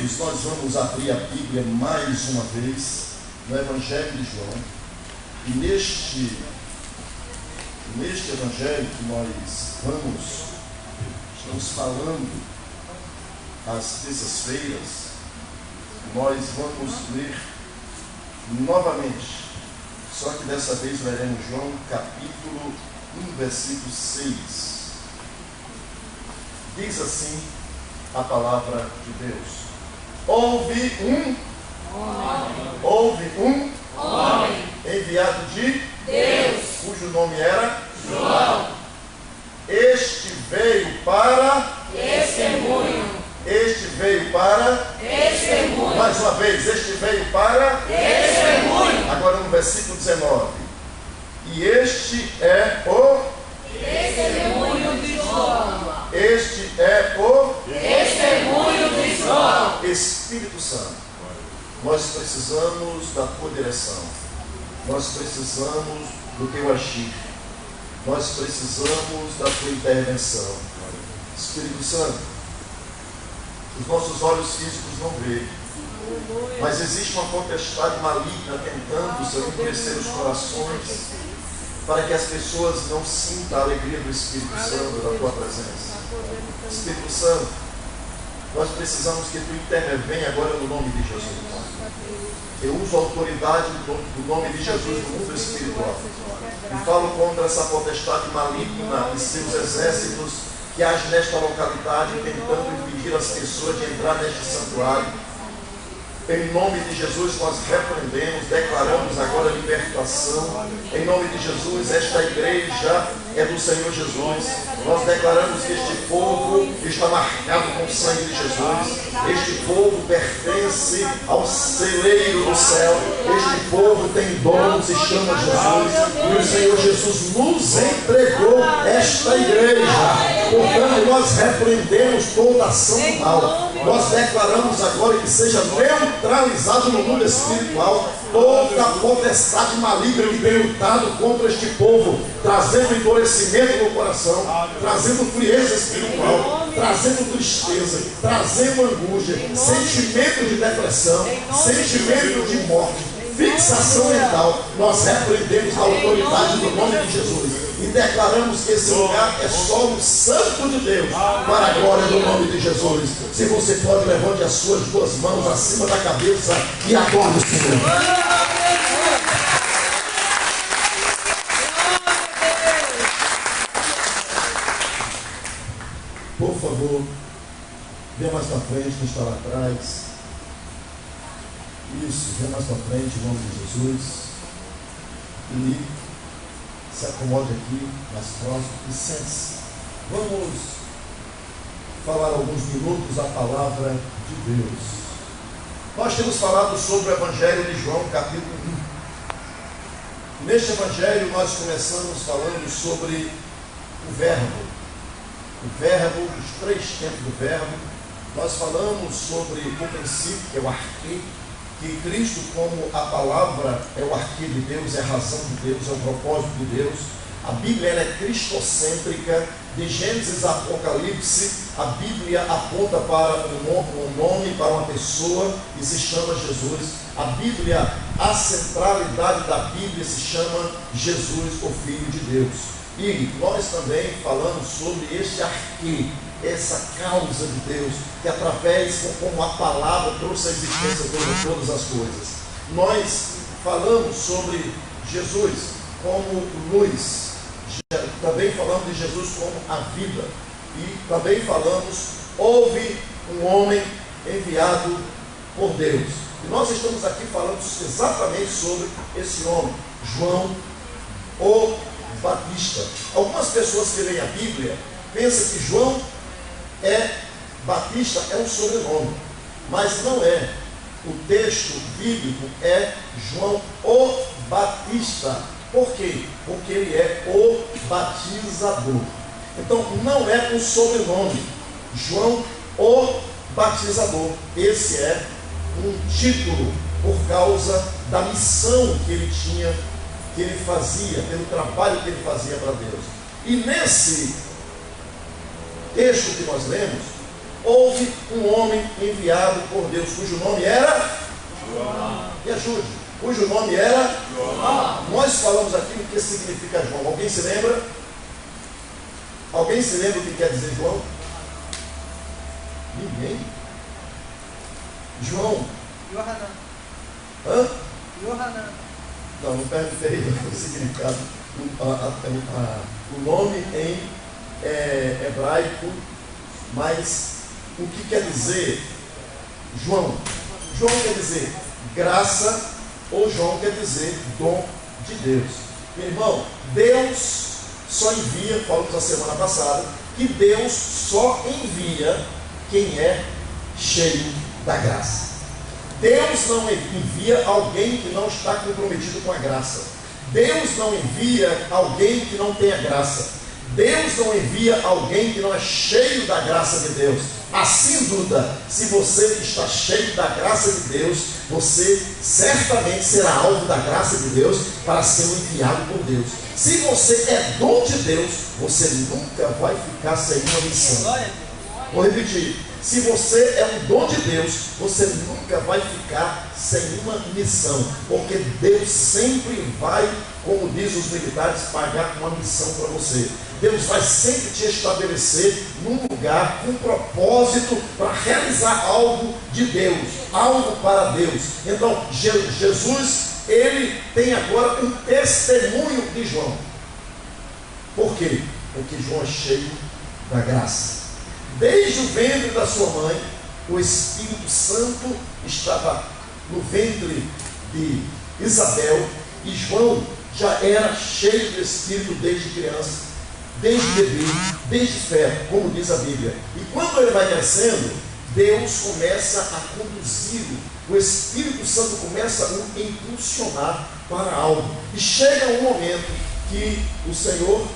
Deus, nós vamos abrir a Bíblia mais uma vez no Evangelho de João. E neste Evangelho que nós estamos falando às terças-feiras, nós vamos ler novamente, só que dessa vez leremos João capítulo 1, versículo 6. Diz assim a palavra de Deus: houve um homem enviado de Deus, cujo nome era João. Este veio para testemunho. Este veio para testemunho. Mais uma vez, este veio para testemunho. Agora no versículo 19. E este é o testemunho de João. Este é o testemunho de João. Espírito Santo, nós precisamos da tua direção. Nós precisamos do teu agir. Nós precisamos da tua intervenção. Espírito Santo, os nossos olhos físicos não veem, mas existe uma potestade maligna tentando, Senhor, endurecer os corações, para que as pessoas não sintam a alegria do Espírito Santo, da tua presença. Espírito Santo, nós precisamos que tu intervenha agora no nome de Jesus. Eu uso a autoridade do nome de Jesus no mundo espiritual e falo contra essa potestade maligna e seus exércitos que agem nesta localidade, tentando impedir as pessoas de entrar neste santuário. Em nome de Jesus nós repreendemos, declaramos agora libertação. Em nome de Jesus, esta igreja é do Senhor Jesus. Nós declaramos que este povo está marcado com o sangue de Jesus. Este povo pertence ao celeiro do céu. Este povo tem dons e chama Jesus. E o Senhor Jesus nos entregou esta igreja. Portanto, nós repreendemos toda ação do mal. Nós declaramos agora que seja neutralizado no mundo espiritual toda a potestade maligna que tem lutado contra este povo, trazendo endurecimento no coração, trazendo frieza espiritual, trazendo tristeza, trazendo angústia, sentimento de depressão, sentimento de morte, fixação mental. Nós repreendemos a autoridade do nome de Jesus e declaramos que esse lugar é solo santo de Deus, para a glória do nome de Jesus. Se você pode, levante as suas duas mãos acima da cabeça e adore o Senhor. Por favor, venha mais para frente, quem está lá atrás. Isso, venha mais para frente, em nome de Jesus. E se acomode aqui, mais próximo, e sente-se. Vamos falar alguns minutos a palavra de Deus. Nós temos falado sobre o Evangelho de João, capítulo 1. Neste Evangelho nós começamos falando sobre o Verbo. O Verbo, os três tempos do Verbo. Nós falamos sobre o princípio, que é o arquê, que Cristo, como a palavra, é o arquê de Deus, é a razão de Deus, é o propósito de Deus. A Bíblia ela é cristocêntrica, de Gênesis a Apocalipse. A Bíblia aponta para um nome, para uma pessoa, e se chama Jesus. A Bíblia, a centralidade da Bíblia se chama Jesus, o Filho de Deus. E nós também falamos sobre este arquê, essa causa de Deus, que através, como a palavra trouxe a existência de todas as coisas. Nós falamos sobre Jesus como luz, também falamos de Jesus como a vida, e também falamos, houve um homem enviado por Deus. E nós estamos aqui falando exatamente sobre esse homem, João o Batista. Algumas pessoas que leem a Bíblia pensam que João Batista é um sobrenome, mas não é. O texto bíblico é João o Batista. Por quê? Porque ele é o batizador. Então não é um sobrenome, João o Batizador. Esse é um título por causa da missão que ele tinha, que ele fazia, pelo trabalho que ele fazia para Deus. E nesse texto que nós lemos, houve um homem enviado por Deus, cujo nome era João. Me ajude. Cujo nome era João. Nós falamos aqui o que significa João. Alguém se lembra? Alguém se lembra o que quer dizer João? Ninguém. João. Yohanan. Hã? Yohanan. Não perguntei o significado. O nome em hebraico, mas o que quer dizer João? João quer dizer graça, ou João quer dizer dom de Deus. Meu irmão, Deus só envia, falamos a semana passada, que Deus só envia quem é cheio da graça. Deus não envia alguém que não está comprometido com a graça. Deus não envia alguém que não tenha graça. Deus não envia alguém que não é cheio da graça de Deus. Assim, Duda, se você está cheio da graça de Deus, você certamente será alvo da graça de Deus para ser um enviado por Deus. Se você é dom de Deus, você nunca vai ficar sem uma missão. Vou repetir. Se você é um dom de Deus, você nunca vai ficar sem uma missão, porque Deus sempre vai, como diz os militares, pagar uma missão para você. Deus vai sempre te estabelecer num lugar com propósito para realizar algo de Deus, algo para Deus. Então, Jesus, ele tem agora um testemunho de João. Por quê? Porque João é cheio da graça. Desde o ventre da sua mãe, o Espírito Santo estava no ventre de Isabel, e João já era cheio do Espírito desde criança, desde bebê, desde fé, como diz a Bíblia. E quando ele vai crescendo, Deus começa a conduzi-lo, o Espírito Santo começa a o impulsionar para algo. E chega um momento que o Senhor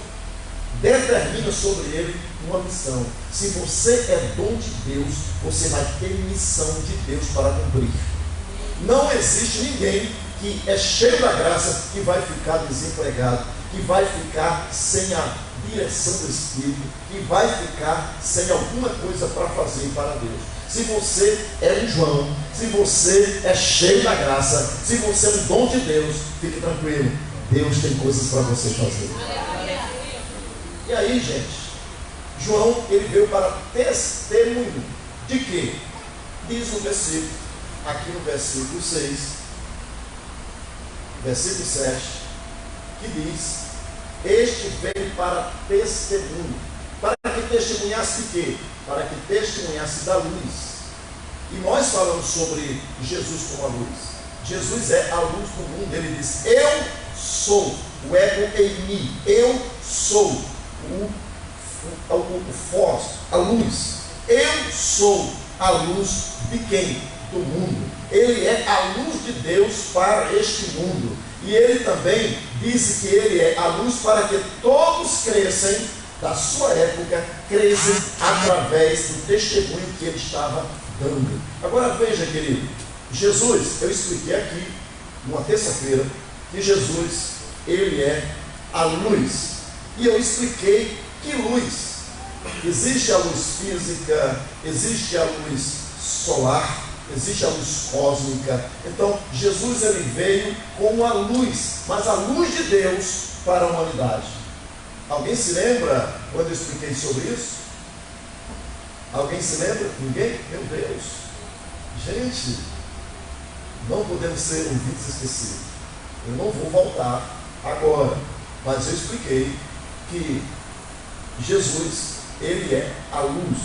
determina sobre ele uma missão. Se você é dom de Deus, você vai ter missão de Deus para cumprir. Não existe ninguém que é cheio da graça que vai ficar desempregado, que vai ficar sem a direção do Espírito, que vai ficar sem alguma coisa para fazer para Deus. Se você é um João, se você é cheio da graça, se você é um dom de Deus, fique tranquilo, Deus tem coisas para você fazer. E aí, gente, João, ele veio para testemunho de quê? Diz o versículo, aqui no versículo 6, versículo 7, que diz: este veio para testemunho. Para que testemunhasse de quê? Para que testemunhasse da luz. E nós falamos sobre Jesus como a luz. Jesus é a luz do mundo. Ele diz: eu sou, o ego em mim, eu sou o a luz. Eu sou a luz de quem? Do mundo. Ele é a luz de Deus para este mundo. E ele também disse que ele é a luz para que todos crescem, da sua época, crescem através do testemunho que ele estava dando. Agora veja, querido, Jesus, eu expliquei aqui, numa terça-feira, que Jesus, ele é a luz. E eu expliquei que luz. Existe a luz física, existe a luz solar, existe a luz cósmica. Então, Jesus, ele veio com a luz, mas a luz de Deus para a humanidade. Alguém se lembra quando eu expliquei sobre isso? Alguém se lembra? Ninguém? Meu Deus! Gente, não podemos ser ouvidos esquecidos. Eu não vou voltar agora, mas eu expliquei que Jesus, ele é a luz.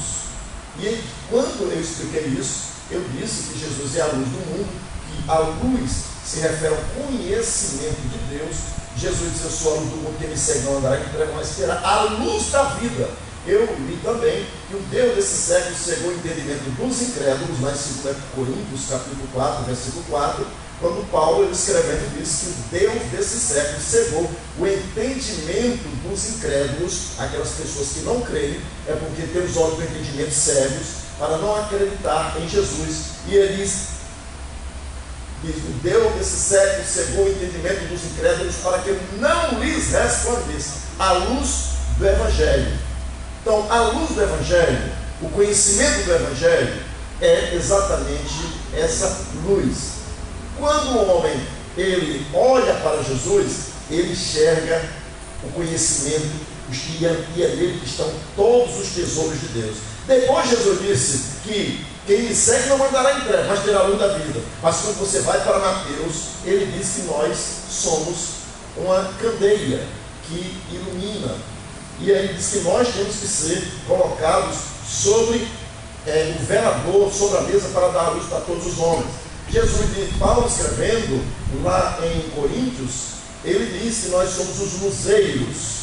E quando eu expliquei isso, eu disse que Jesus é a luz do mundo, que a luz se refere ao conhecimento de Deus. Jesus disse: eu sou a luz do mundo, que me segue não andará em trevas, mas terá a luz da vida. Eu li também que o Deus desse século cegou o entendimento dos incrédulos, lá em 2 Coríntios, capítulo 4, versículo 4, quando Paulo, ele escrevendo, diz que o Deus desse século cegou o entendimento dos incrédulos, aquelas pessoas que não creem, é porque tem os olhos do entendimento cegos, para não acreditar em Jesus. E ele diz, o Deus desse século cegou o entendimento dos incrédulos para que não lhes respondesse a luz do Evangelho. Então, a luz do Evangelho O conhecimento do Evangelho é exatamente essa luz. Quando o homem ele olha para Jesus, ele enxerga o conhecimento, e é nele que estão todos os tesouros de Deus. Depois Jesus disse que quem me segue não andará em trevas, mas terá a luz da vida. Mas quando você vai para Mateus, ele diz que nós somos uma candeia que ilumina. E aí diz que nós temos que ser colocados sobre o velador, sobre a mesa, para dar a luz para todos os homens. Paulo escrevendo lá em Coríntios, ele diz que nós somos os luzeiros,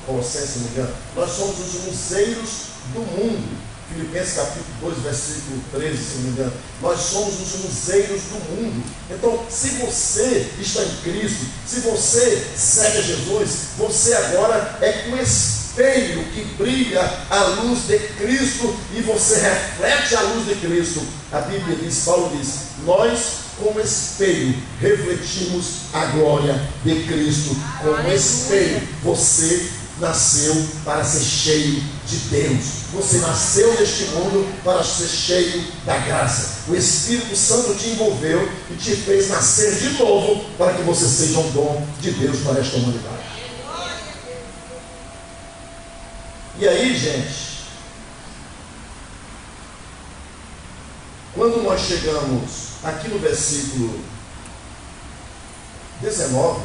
Colossenses, se não me engano, nós somos os luzeiros do mundo. Filipenses capítulo 2, versículo 13, se não me engano, nós somos os luzeiros do mundo. Então, se você está em Cristo, se você segue a Jesus, você agora é com espelho que brilha a luz de Cristo e você reflete a luz de Cristo. A Bíblia diz, Paulo diz, nós como espelho refletimos a glória de Cristo. Como espelho, você nasceu para ser cheio de Deus. Você nasceu neste mundo para ser cheio da graça. O Espírito Santo te envolveu e te fez nascer de novo para que você seja um dom de Deus para esta humanidade. E aí, gente, quando nós chegamos aqui no versículo 19,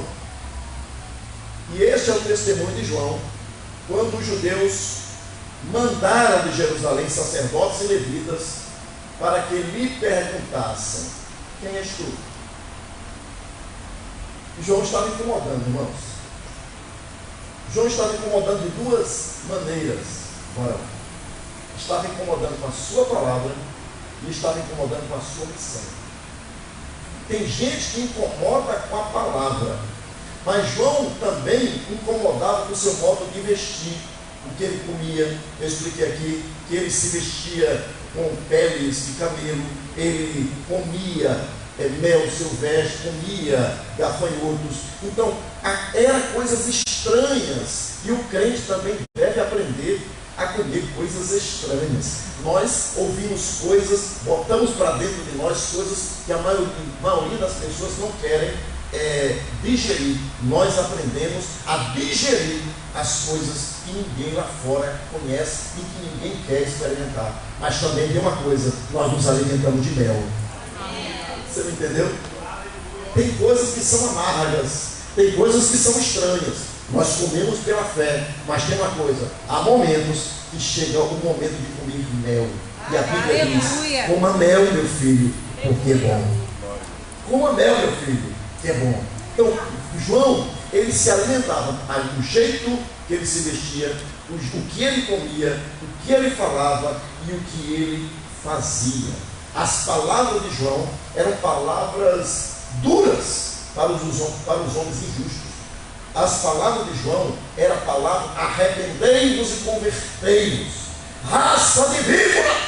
e este é o testemunho de João, quando os judeus mandaram de Jerusalém sacerdotes e levitas para que lhe perguntassem: quem és tu? E João estava incomodando, irmãos. João estava incomodando de duas maneiras. Estava incomodando com a sua palavra e estava incomodando com a sua missão. Tem gente que incomoda com a palavra, mas João também incomodava com o seu modo de vestir, o que ele comia. Eu expliquei aqui que ele se vestia com peles de camelo, ele comia mel silvestre, comia gafanhotos. Então, eram coisas estranhas, e o crente também deve aprender a comer coisas estranhas. Nós ouvimos coisas, botamos para dentro de nós coisas que a maioria das pessoas não querem digerir. Nós aprendemos a digerir as coisas que ninguém lá fora conhece e que ninguém quer experimentar. Mas também tem uma coisa: nós nos alimentamos de mel. Você não entendeu? Tem coisas que são amargas, tem coisas que são estranhas. Nós comemos pela fé, mas tem uma coisa: há momentos que chega o momento de comer mel. E a Bíblia diz: coma mel, meu filho, porque é bom. Coma mel, meu filho, que é bom. Então, João, ele se alimentava do jeito que ele se vestia, o que ele comia, o que ele falava e o que ele fazia. As palavras de João eram palavras duras para os homens injustos. As palavras de João eram a palavra: arrependei-vos e convertei-vos, raça de víbora,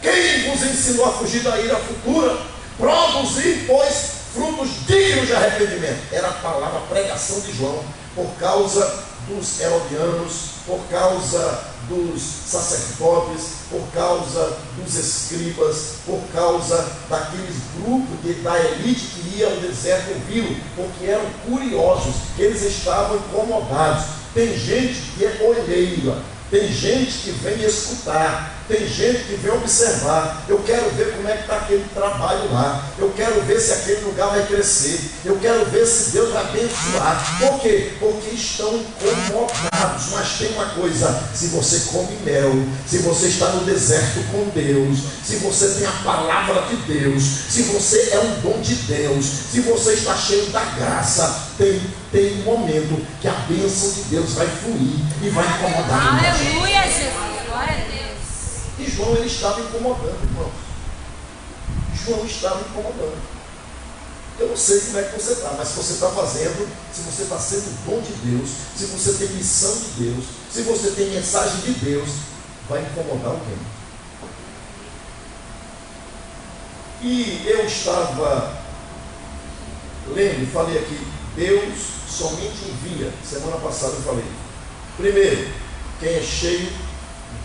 quem vos ensinou a fugir da ira futura? Produzir, pois, frutos dignos de arrependimento. Era a palavra, a pregação de João, por causa dos herodianos, por causa dos sacerdotes, por causa dos escribas, por causa daqueles grupos da elite que ia ao deserto ouvi-lo, porque eram curiosos, eles estavam incomodados. Tem gente que é olheira, tem gente que vem escutar, tem gente que vem observar. Eu quero ver como é que está aquele trabalho lá, eu quero ver se aquele lugar vai crescer, eu quero ver se Deus vai abençoar. Por quê? Porque estão incomodados. Mas tem uma coisa: se você come mel, se você está no deserto com Deus, se você tem a palavra de Deus, se você é um dom de Deus, se você está cheio da graça, tem um momento que a bênção de Deus vai fluir e vai incomodar. Aleluia, Jesus, glória a Deus. E João, ele estava incomodando, irmãos. João estava incomodando. Eu não sei como é que você está, mas se você está fazendo, se você está sendo dom de Deus, se você tem missão de Deus, se você tem mensagem de Deus, vai incomodar alguém. E eu estava lendo, falei aqui, Deus somente envia. Semana passada eu falei: primeiro, quem é cheio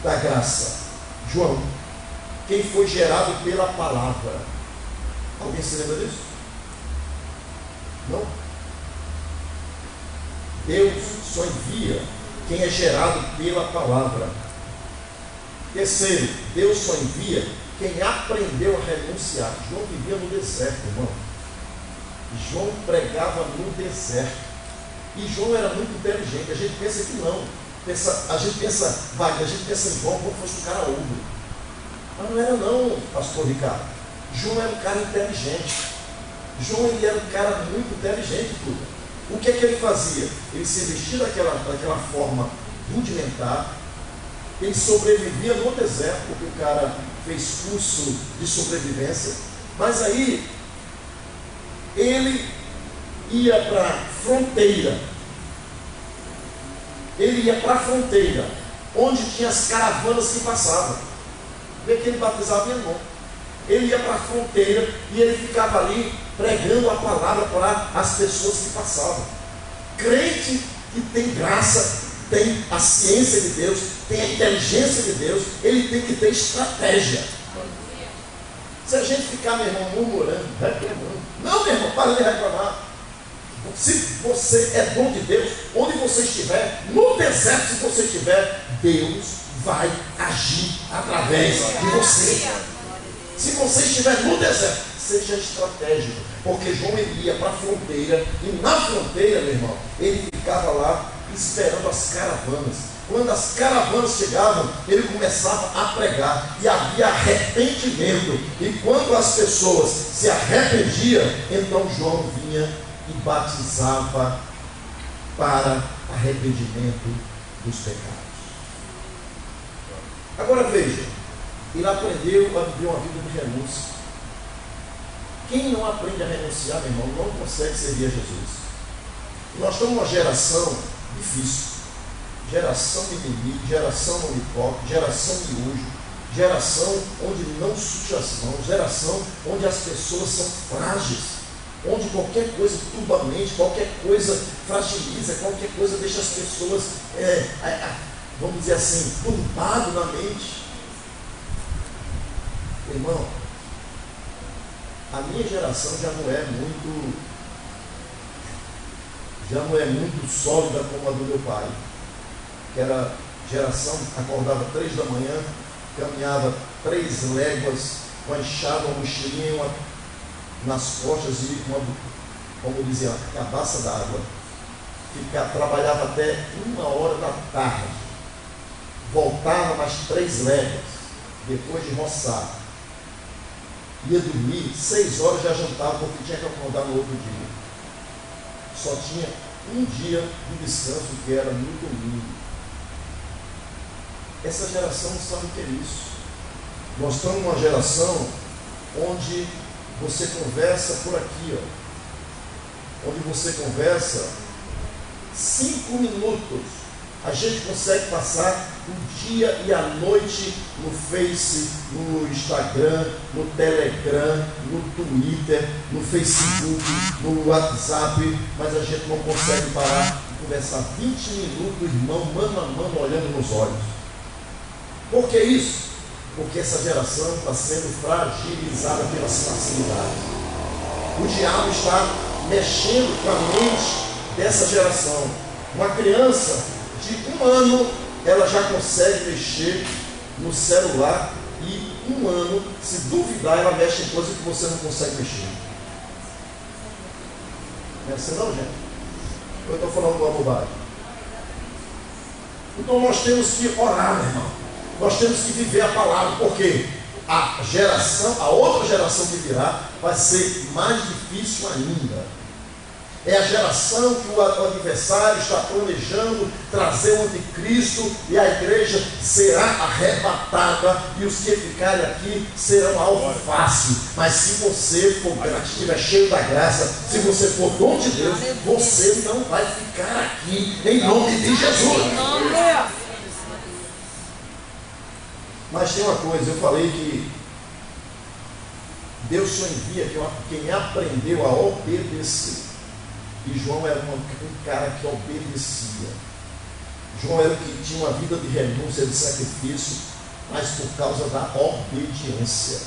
da graça? João, quem foi gerado pela palavra. Alguém se lembra disso? Não? Deus só envia quem é gerado pela palavra. Terceiro, Deus só envia quem aprendeu a renunciar. João vivia no deserto, irmão. João pregava no deserto. E João era muito inteligente. A gente pensa que não. A gente pensa em João como fosse um cara ogro. Mas não era não, pastor Ricardo. João era um cara inteligente. João ele era um cara muito inteligente, tudo. O que é que ele fazia? Ele se vestia daquela forma rudimentar. Ele sobrevivia no deserto, porque o cara fez curso de sobrevivência. Mas aí, ele ia para a fronteira. Ele ia para a fronteira, onde tinha as caravanas que passavam. Vê que ele batizava em irmão. Ele ia para a fronteira e ele ficava ali pregando a palavra para as pessoas que passavam. Crente que tem graça, tem a ciência de Deus, tem a inteligência de Deus, ele tem que ter estratégia. Se a gente ficar, meu irmão, murmurando, reclamando, não, meu irmão, para de reclamar. Se você é dom de Deus, onde você estiver, no deserto, se você estiver, Deus vai agir através de você. Se você estiver no deserto, seja estratégico, porque João ia para a fronteira, e na fronteira, meu irmão, ele ficava lá esperando as caravanas. Quando as caravanas chegavam, ele começava a pregar, e havia arrependimento, e quando as pessoas se arrependiam, então João vinha e batizava para arrependimento dos pecados. Agora veja, ele aprendeu a viver uma vida de renúncia. Quem não aprende a renunciar, meu irmão, não consegue servir a Jesus. Nós estamos numa geração difícil, geração de inimigo, geração não me toque, geração de miojo, geração onde não suja as mãos, geração onde as pessoas são frágeis, onde qualquer coisa turba a mente, qualquer coisa fragiliza, qualquer coisa deixa as pessoas, vamos dizer assim, turbado na mente. Irmão, a minha geração já não é muito sólida como a do meu pai, que era geração, acordava 3 da manhã, caminhava 3 léguas com a enxada, uma mochilinha nas costas e como dizia, uma cabaça d'água, trabalhava até 1h da tarde, voltava mais 3 léguas, depois de roçar, ia dormir, 6 horas já jantava, porque tinha que acordar no outro dia. Só tinha um dia de descanso, que era no domingo. Essa geração não sabe o que é isso. Nós estamos numa geração onde você conversa por aqui, onde você conversa 5 minutos. A gente consegue passar o dia e a noite no Face, no Instagram, no Telegram, no Twitter, no Facebook, no WhatsApp, mas a gente não consegue parar de conversar 20 minutos, irmão, mano a mano, olhando nos olhos. Por que isso? Porque essa geração está sendo fragilizada pelas facilidades. O diabo está mexendo com a mente dessa geração. Uma criança de 1 ano, ela já consegue mexer no celular, e 1 ano, se duvidar, ela mexe em coisa que você não consegue mexer. Não é assim não, gente? Eu estou falando uma bobagem. Então nós temos que orar, meu irmão. Nós temos que viver a palavra, porque a outra geração que virá vai ser mais difícil ainda. É a geração que o adversário está planejando trazer o anticristo, e a igreja será arrebatada, e os que ficarem aqui serão alvo fácil. Mas se você estiver cheio da graça, se você for dom de Deus, você não vai ficar aqui, em nome de Jesus. Mas tem uma coisa, eu falei que Deus só envia quem aprendeu a obedecer. E João era um cara que obedecia. João era o que tinha uma vida de renúncia, de sacrifício, mas por causa da obediência.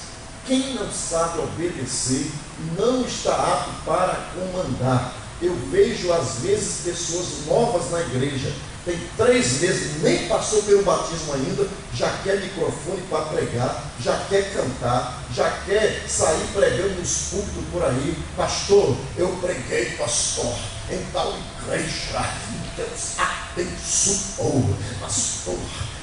Quem não sabe obedecer não está apto para comandar. Eu vejo às vezes pessoas novas na igreja, tem 3 meses, nem passou pelo batismo ainda, já quer microfone para pregar, já quer cantar, já quer sair pregando nos púlpitos por aí. Pastor, eu preguei, pastor, em tal igreja, Deus abençoou. Pastor,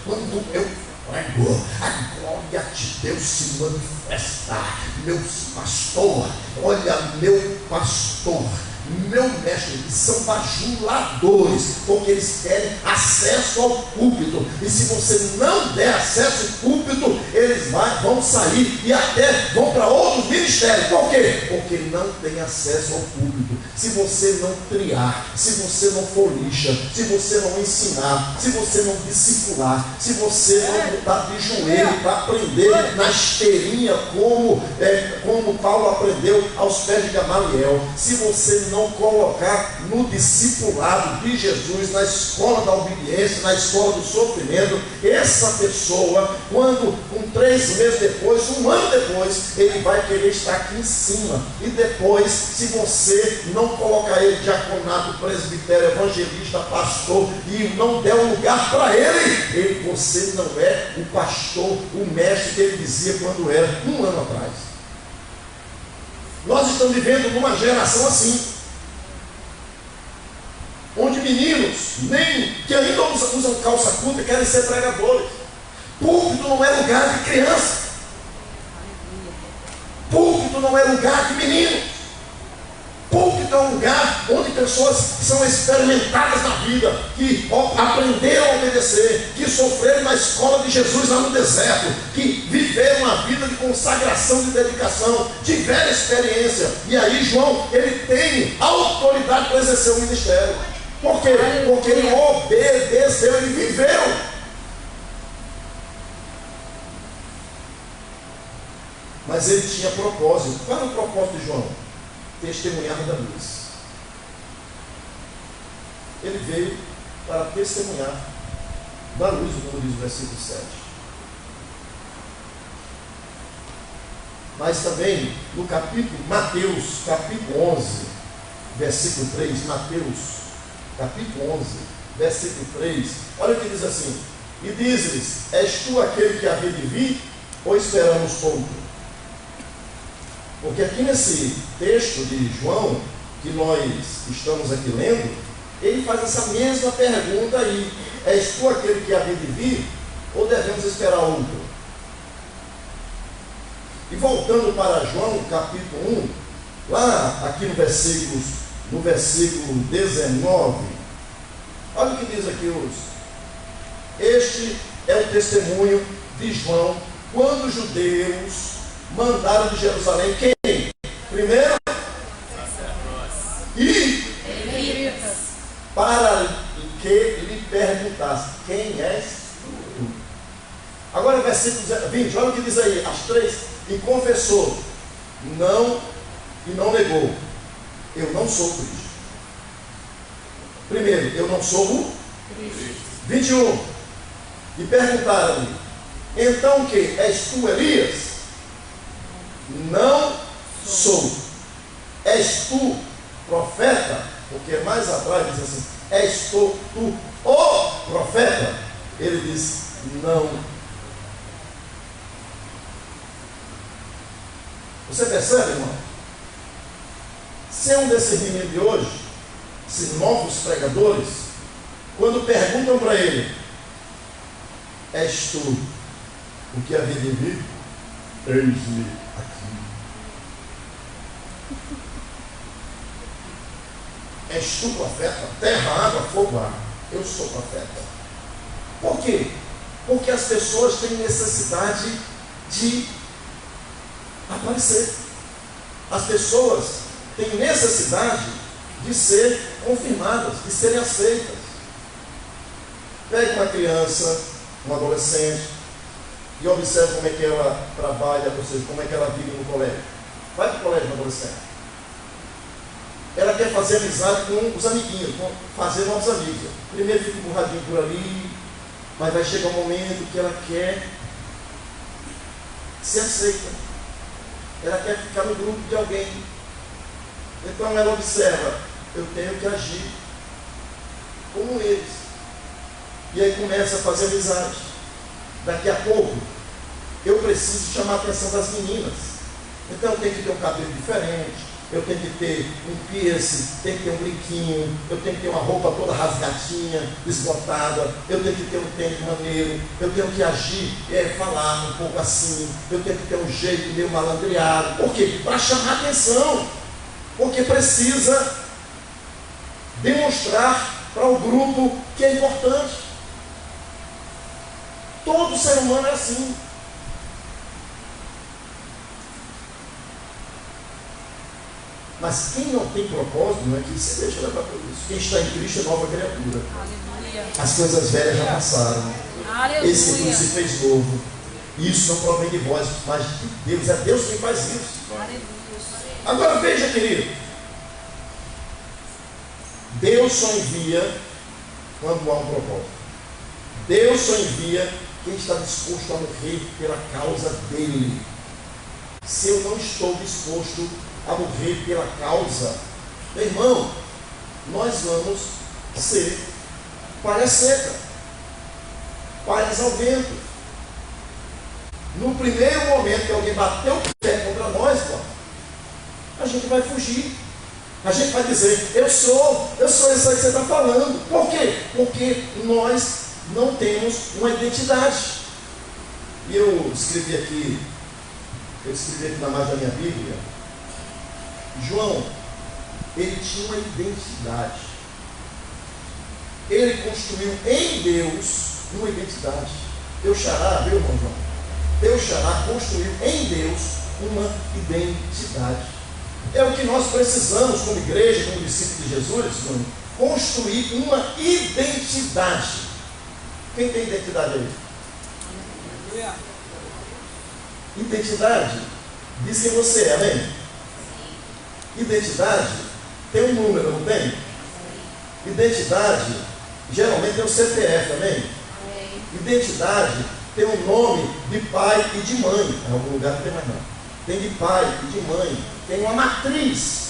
quando eu prego, a glória de Deus se manifesta. Meu pastor, olha, meu pastor, meu mestre, eles são bajuladores, porque eles querem acesso ao púlpito, e se você não der acesso ao púlpito, eles vão sair e até vão para outros ministérios. Por quê? Porque não tem acesso ao púlpito. Se você não triar, se você não for lixa, se você não ensinar, se você não discipular, se você não botar de joelho para aprender na esteirinha, como Paulo aprendeu aos pés de Gamaliel, se você não colocar no discipulado de Jesus, na escola da obediência, na escola do sofrimento, essa pessoa, quando com 3 meses depois, 1 ano depois, ele vai querer estar aqui em cima. E depois, se você não colocar ele diaconato, presbitério, evangelista, pastor, e não der um lugar para ele, você não é o pastor, o mestre que ele dizia quando era 1 ano atrás. Nós estamos vivendo numa geração assim, onde meninos, que ainda usam calça curta, querem ser pregadores. Púlpito não é lugar de criança. Púlpito não é lugar de meninos. Púlpito é um lugar onde pessoas são experimentadas na vida, que aprenderam a obedecer, que sofreram na escola de Jesus lá no deserto, que viveram uma vida de consagração, de dedicação, tiveram experiência. E aí João, ele tem autoridade para exercer o ministério. Por quê? Porque ele obedeceu, ele viveu. Mas ele tinha propósito. Qual era o propósito de João? Testemunhar da luz. Ele veio para testemunhar da luz, como diz o versículo 7. Mas também no Mateus, capítulo 11, versículo 3, Mateus, capítulo 11, versículo 3, olha o que diz assim: e diz-lhes, és tu aquele que havia de vir, ou esperamos outro? Porque aqui nesse texto de João, que nós estamos aqui lendo, ele faz essa mesma pergunta aí: és tu aquele que havia de vir, ou devemos esperar outro? E voltando para João, capítulo 1, lá aqui no versículo 19, olha o que diz aqui este é o testemunho de João, quando os judeus mandaram de Jerusalém quem? Primeiro, e para que lhe perguntasse, quem és tu? Agora versículo 20, olha o que diz aí, as 3, e confessou, e não negou, eu não sou o Cristo. Primeiro, eu não sou o Cristo. 21, e perguntaram-lhe, então o que? És tu Elias? Não sou. És tu profeta? Porque mais atrás diz assim, és tu o profeta? Ele diz, não. Você percebe, irmão? Se é um discernimento de hoje, esses novos pregadores, quando perguntam para ele, és tu o que havia de vir? Eis-me aqui. És tu profeta? Terra, água, fogo, ar. Eu sou profeta. Por quê? Porque as pessoas têm necessidade de aparecer. As pessoas têm necessidade de ser confirmadas, de serem aceitas. Pegue uma criança, um adolescente, e observe como é que ela trabalha, ou seja, como é que ela vive no colégio. Vai para o colégio, adolescente. ela quer fazer amizade com os amiguinhos, fazer novos amigos. Primeiro fica empurradinho por ali, mas vai chegar um momento que ela quer ser aceita. Ela quer ficar no grupo de alguém. Então ela observa, eu tenho que agir como eles. E aí começa a fazer amizade. Daqui a pouco, eu preciso chamar a atenção das meninas. Então eu tenho que ter um cabelo diferente, eu tenho que ter um piercing, tenho que ter um brinquinho, eu tenho que ter uma roupa toda rasgadinha, desbotada, eu tenho que ter um tênis maneiro, eu tenho que agir, falar um pouco assim, eu tenho que ter um jeito meio malandreado. Por quê? Para chamar a atenção. Porque precisa demonstrar para o grupo que é importante. Todo ser humano é assim. Mas quem não tem propósito não é que se deixa levar por isso. Quem está em Cristo é nova criatura. Aleluia. As coisas velhas já passaram. Aleluia. Esse tudo se fez novo. Isso não provém de vós, mas de Deus. É Deus quem faz isso. Aleluia. Agora veja, querido. Deus só envia quando há um propósito. Deus só envia quem está disposto a morrer pela causa dele. Se eu não estou disposto a morrer pela causa, meu irmão, nós vamos ser palha seca, palhas ao vento. No primeiro momento que alguém bateu o pé contra nós, a gente vai fugir. A gente vai dizer, eu sou isso aí que você está falando. Por quê? Porque nós não temos uma identidade. E eu escrevi aqui na margem da minha Bíblia, João, ele tinha uma identidade. Ele construiu em Deus uma identidade. Deus Xará, meu irmão João, Deus Xará construiu em Deus uma identidade. É o que nós precisamos como igreja, como discípulos de Jesus, construir uma identidade. Quem tem identidade aí? Identidade diz quem você é, amém? Identidade tem um número, não tem? Identidade geralmente tem um CPF, amém? Identidade tem um nome de pai e de mãe. Em algum lugar não tem mais não. Tem de pai e de mãe, tem uma matriz.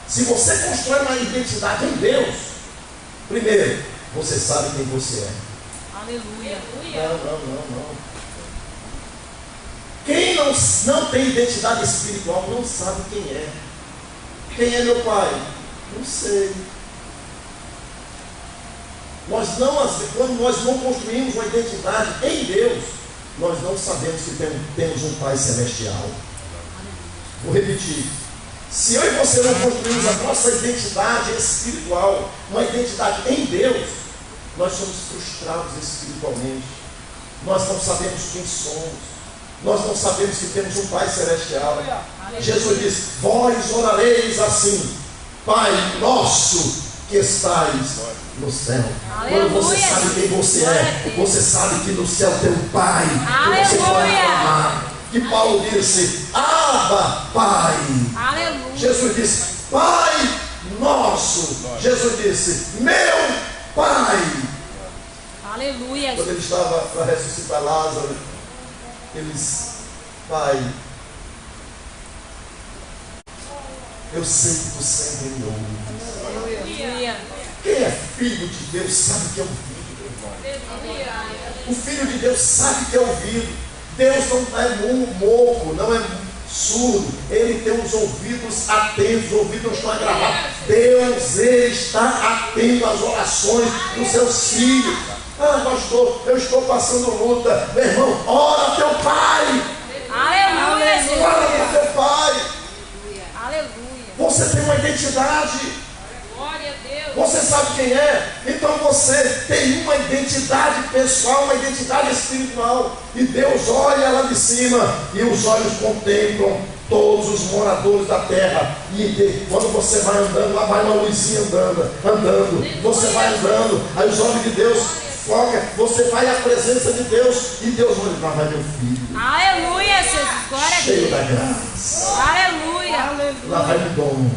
Se você constrói uma identidade em Deus, primeiro, você sabe quem você é. Aleluia. Não. Quem não tem identidade espiritual não sabe quem é. Quem é meu pai? Não sei. Quando nós não construímos uma identidade em Deus, nós não sabemos que temos um Pai Celestial. Vou repetir. Se eu e você não construímos a nossa identidade espiritual, uma identidade em Deus, nós somos frustrados espiritualmente. Nós não sabemos quem somos. Nós não sabemos que temos um Pai Celestial. Jesus diz, vós orareis assim, Pai nosso que estais no céu. Aleluia. Quando você sabe quem você é, você sabe que no céu tem um Pai que você pode amar. Que Paulo disse, Abba, Pai. Aleluia. Jesus disse, Pai nosso. Jesus disse, meu Pai. Aleluia. Quando ele estava para ressuscitar Lázaro, ele disse, Pai, eu sei que tu sempre me ouve. Aleluia. Quem é filho de Deus sabe que é ouvido. O filho de Deus sabe que é ouvido. Deus não é moco, não é surdo. Ele tem os ouvidos atentos, os ouvidos não estão agravados. Deus, ele está atento às orações dos seus filhos. Ah, pastor, eu estou passando luta. Meu irmão, ora ao teu pai. Aleluia. Ora para teu pai. Aleluia. Você tem uma identidade. Glória a Deus. Você sabe quem é? Então você tem uma identidade pessoal, uma identidade espiritual. E Deus olha lá de cima e os olhos contemplam todos os moradores da terra. E quando você vai andando, lá vai uma luzinha andando. Você vai andando, aí os olhos de Deus focam, você vai à presença de Deus e Deus olha, lá vai meu filho. Aleluia, Jesus. Glória a Cheio Deus. da graça. Aleluia. Lá vai o dom.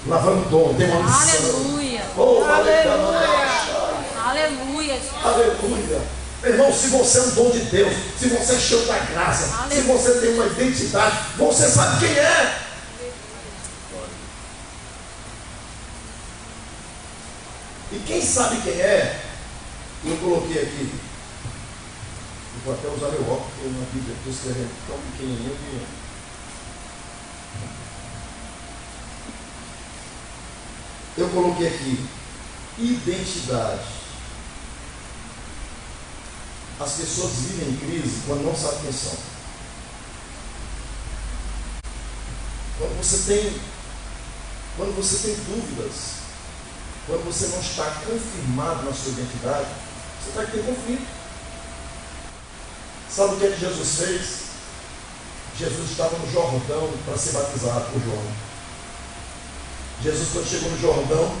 lavando dom, tem uma missão. Aleluia. Oh, Aleluia. Aleluia. Meu irmão, se você é um dom de Deus, se você é cheio da graça, se você tem uma identidade, você sabe quem é. E quem sabe quem é, eu coloquei aqui. Eu vou até usar meu óculos, porque na Bíblia estou escrevendo tão pequenininho que... Eu coloquei aqui, identidade. As pessoas vivem em crise quando não sabem quem são. Quando você tem dúvidas, quando você não está confirmado na sua identidade, você vai ter conflito. Sabe o que é que Jesus fez? Jesus estava no Jordão para ser batizado por João. Jesus, quando chegou no Jordão,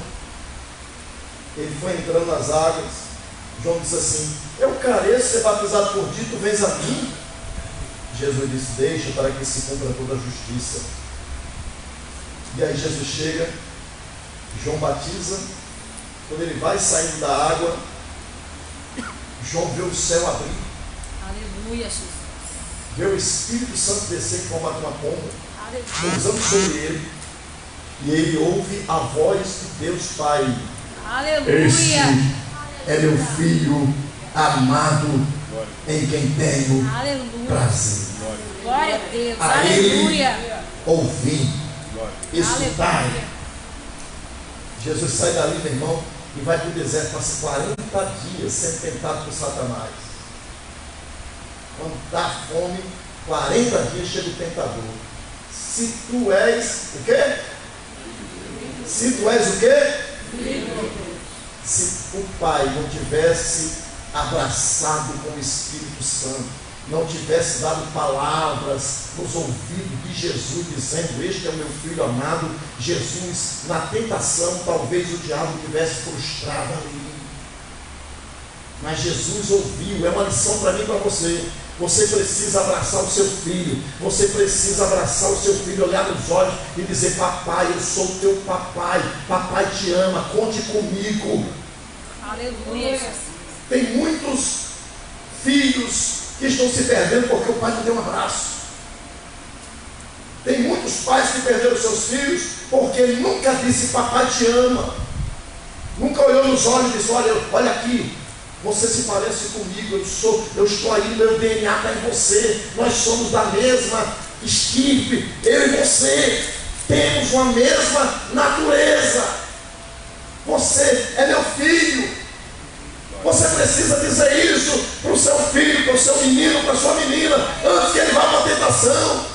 ele foi entrando nas águas. João disse assim: eu careço ser batizado por ti, tu vens a mim? Jesus disse: deixa para que se cumpra toda a justiça. E aí Jesus chega, João batiza. Quando ele vai saindo da água, João vê o céu abrir. Aleluia, Jesus. Vê o Espírito Santo descer em formato de uma pomba, pousando sobre ele. E ele ouve a voz de Deus Pai. Aleluia. Este é meu filho amado, em quem tenho prazer. Glória a Deus. A Aleluia. ele ouvi, escutai. Jesus sai dali, meu irmão, e vai para o deserto, passa 40 dias sendo tentado por Satanás. Quando dá fome, 40 dias chega o tentador. Se tu és o quê? Se tu és o quê? Se o Pai não tivesse abraçado com o Espírito Santo, não tivesse dado palavras nos ouvidos de Jesus, dizendo: este é o meu filho amado, Jesus, na tentação, talvez o diabo tivesse frustrado ali. Mas Jesus ouviu. É uma lição para mim e para você. Você precisa abraçar o seu filho. Você precisa abraçar o seu filho, olhar nos olhos e dizer: papai, eu sou o teu papai. Papai te ama, conte comigo. Aleluia. Tem muitos filhos que estão se perdendo porque o pai não deu um abraço. Tem muitos pais que perderam seus filhos porque ele nunca disse: papai te ama. Nunca olhou nos olhos e disse: olha aqui, você se parece comigo, eu estou aí, meu DNA está em você, nós somos da mesma estirpe, eu e você temos uma mesma natureza, você é meu filho. Você precisa dizer isso para o seu filho, para o seu menino, para a sua menina, antes que ele vá para a tentação.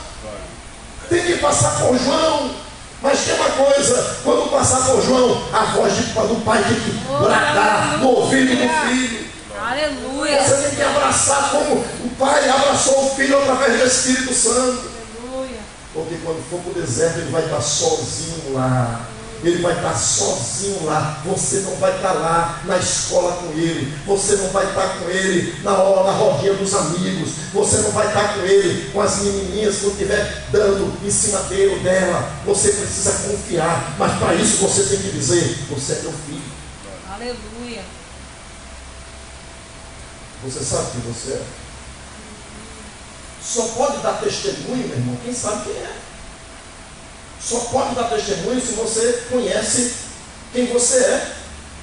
Tem que passar por João. Mas tem uma coisa: quando passar por João, a voz do pai tem que bradar no ouvido do filho. Aleluia. Você tem que abraçar como o pai abraçou o filho através do Espírito Santo. Aleluia. Porque quando for para o deserto, ele vai estar sozinho lá. Ele vai estar sozinho lá. Você não vai estar lá na escola com ele. Você não vai estar com ele na rodinha dos amigos. Você não vai estar com ele com as menininhas quando estiver dando em cima dele ou dela. Você precisa confiar. Mas para isso você tem que dizer: você é meu filho. Aleluia. Você sabe quem você é? Só pode dar testemunho, meu irmão, quem sabe quem é. Só pode dar testemunho se você conhece quem você é.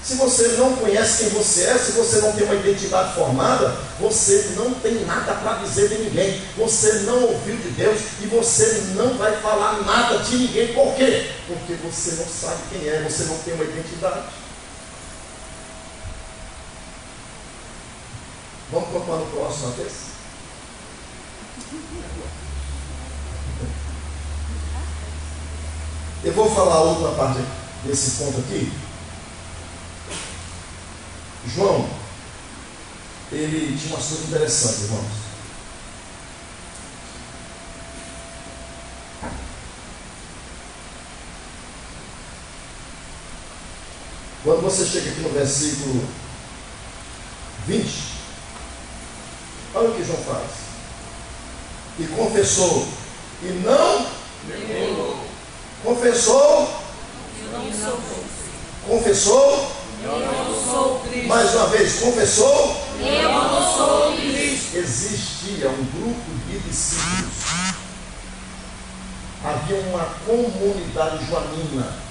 Se você não conhece quem você é, se você não tem uma identidade formada, você não tem nada para dizer de ninguém. Você não ouviu de Deus e você não vai falar nada de ninguém. Por quê? Porque você não sabe quem é, você não tem uma identidade. Vamos continuar no próximo vez? Eu vou falar a última parte desse ponto aqui. João, ele tinha uma coisa interessante, irmãos. Quando você chega aqui no versículo 20, olha o que João faz. E confessou, e não negou. Confessou confessou? Eu não sou Cristo. Mais uma vez, confessou? Eu não sou Cristo. Existia um grupo de discípulos. Havia uma comunidade joanina.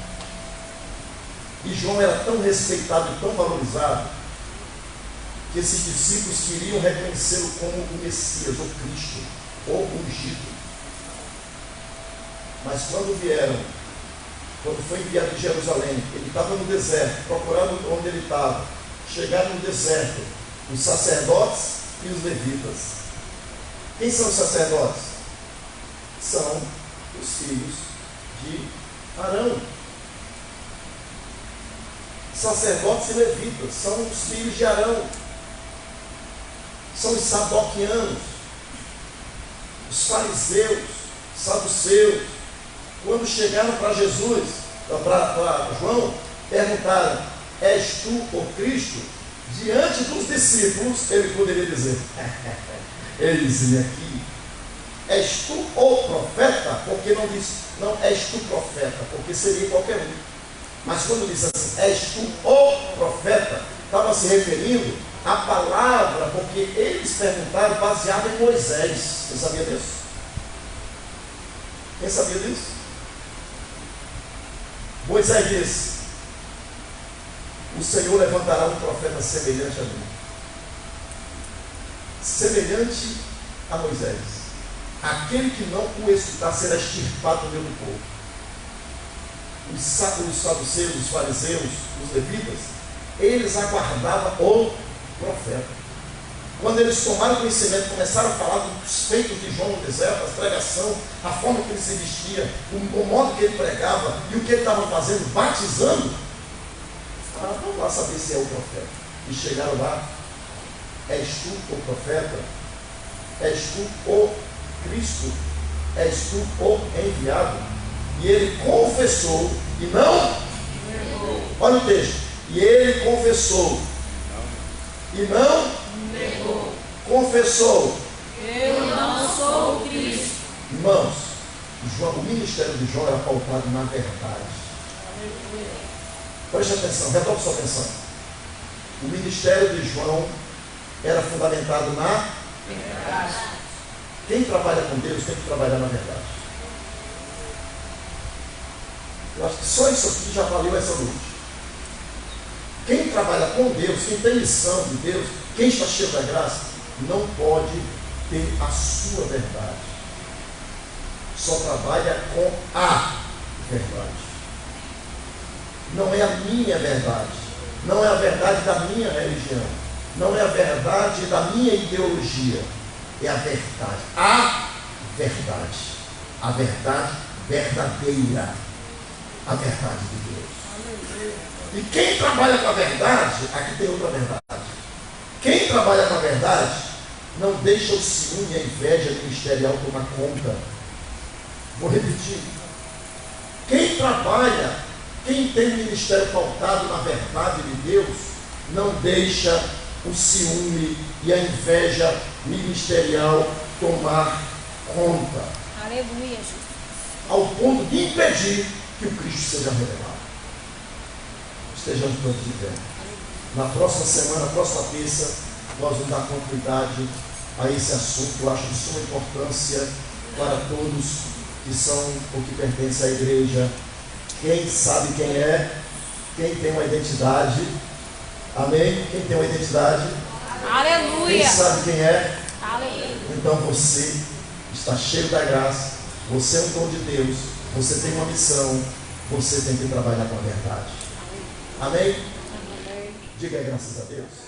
E João era tão respeitado e tão valorizado que esses discípulos queriam reconhecê-lo como o Messias, o Cristo, ou ungido. Mas quando foi enviado de Jerusalém, ele estava no deserto, procurando onde ele estava. Chegaram no deserto os sacerdotes e os levitas. Quem são os sacerdotes? São os filhos de Arão. Sacerdotes e levitas são os filhos de Arão. São os sadoquianos, os fariseus, saduceus. Quando chegaram para Jesus, para João, perguntaram: és tu o Cristo? Diante dos discípulos, ele poderia dizer, ele dizia aqui, és tu o profeta? Porque não disse, não és tu profeta, porque seria qualquer um. Mas quando disse assim, és tu o profeta, estava se referindo à palavra, porque eles perguntaram baseado em Moisés. Você sabia disso? Quem sabia disso? Moisés disse: o Senhor levantará um profeta semelhante a mim. Semelhante a Moisés. Aquele que não o escutar será extirpado do meio do povo. Os saduceus, os fariseus, os levitas, eles aguardavam o profeta. Quando eles tomaram conhecimento, começaram a falar dos feitos de João no deserto, a pregação, a forma que ele se vestia, o modo que ele pregava e o que ele estava fazendo, batizando, falaram: vamos lá saber se é o profeta. E chegaram lá: és tu o profeta? És tu o Cristo? És tu o enviado? E ele confessou e não negou. Olha o texto. E ele confessou e não negou. Confessou: eu não sou o Cristo. Irmãos, o ministério de João era pautado na verdade. Preste atenção, redobre sua atenção. O ministério de João era fundamentado na verdade. Quem trabalha com Deus tem que trabalhar na verdade. Eu acho que só isso aqui já valeu essa noite. Quem trabalha com Deus, quem tem missão de Deus, quem está cheio da graça, não pode ter a sua verdade. Só trabalha com a verdade. Não é a minha verdade. Não é a verdade da minha religião. Não é a verdade da minha ideologia. É a verdade. A verdade. A verdade verdadeira. A verdade de Deus. E quem trabalha com a verdade, aqui tem outra verdade. Quem trabalha com a verdade não deixa o ciúme e a inveja ministerial tomar conta. Vou repetir. Quem trabalha, quem tem ministério pautado na verdade de Deus, não deixa o ciúme e a inveja ministerial tomar conta. Aleluia, Jesus. Ao ponto de impedir que o Cristo seja revelado. Estejamos todos de pé. Na próxima semana, na próxima terça, nós vamos dar continuidade a esse assunto que eu acho de suma importância para todos que são ou que pertencem à igreja. Quem sabe quem é, quem tem uma identidade, amém? Quem tem uma identidade, aleluia. Quem sabe quem é, Aleluia. então você está cheio da graça, você é um dom de Deus, você tem uma missão, você tem que trabalhar com a verdade. Amém? Diga aí, graças a Deus.